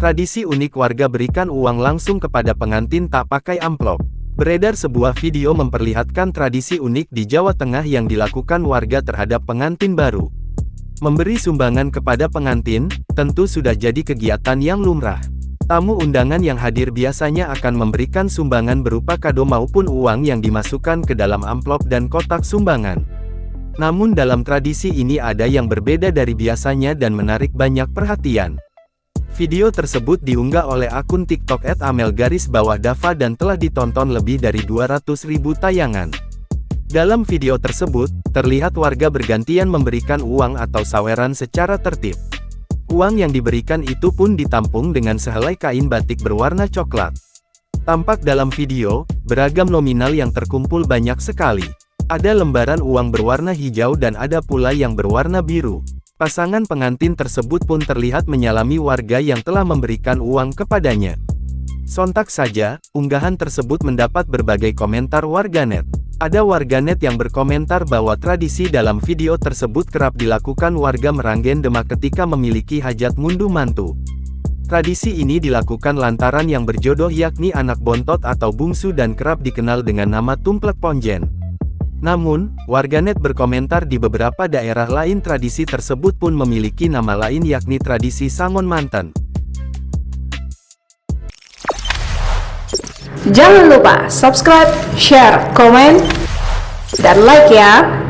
Tradisi unik warga berikan uang langsung kepada pengantin tak pakai amplop. Beredar sebuah video memperlihatkan tradisi unik di Jawa Tengah yang dilakukan warga terhadap pengantin baru. Memberi sumbangan kepada pengantin, tentu sudah jadi kegiatan yang lumrah. Tamu undangan yang hadir biasanya akan memberikan sumbangan berupa kado maupun uang yang dimasukkan ke dalam amplop dan kotak sumbangan. Namun dalam tradisi ini ada yang berbeda dari biasanya dan menarik banyak perhatian. Video tersebut diunggah oleh akun TikTok @amel_dava dan telah ditonton lebih dari 200.000 tayangan. Dalam video tersebut, terlihat warga bergantian memberikan uang atau saweran secara tertib. Uang yang diberikan itu pun ditampung dengan sehelai kain batik berwarna coklat. Tampak dalam video, beragam nominal yang terkumpul banyak sekali. Ada lembaran uang berwarna hijau dan ada pula yang berwarna biru. Pasangan pengantin tersebut pun terlihat menyalami warga yang telah memberikan uang kepadanya. Sontak saja, unggahan tersebut mendapat berbagai komentar warganet. Ada warganet yang berkomentar bahwa tradisi dalam video tersebut kerap dilakukan warga Meranggen Demak ketika memiliki hajat ngunduh mantu. Tradisi ini dilakukan lantaran yang berjodoh yakni anak bontot atau bungsu dan kerap dikenal dengan nama tumplek ponjen. Namun, warganet berkomentar di beberapa daerah lain tradisi tersebut pun memiliki nama lain yakni tradisi Sangon Manten. Jangan lupa subscribe, share, komen, dan like ya!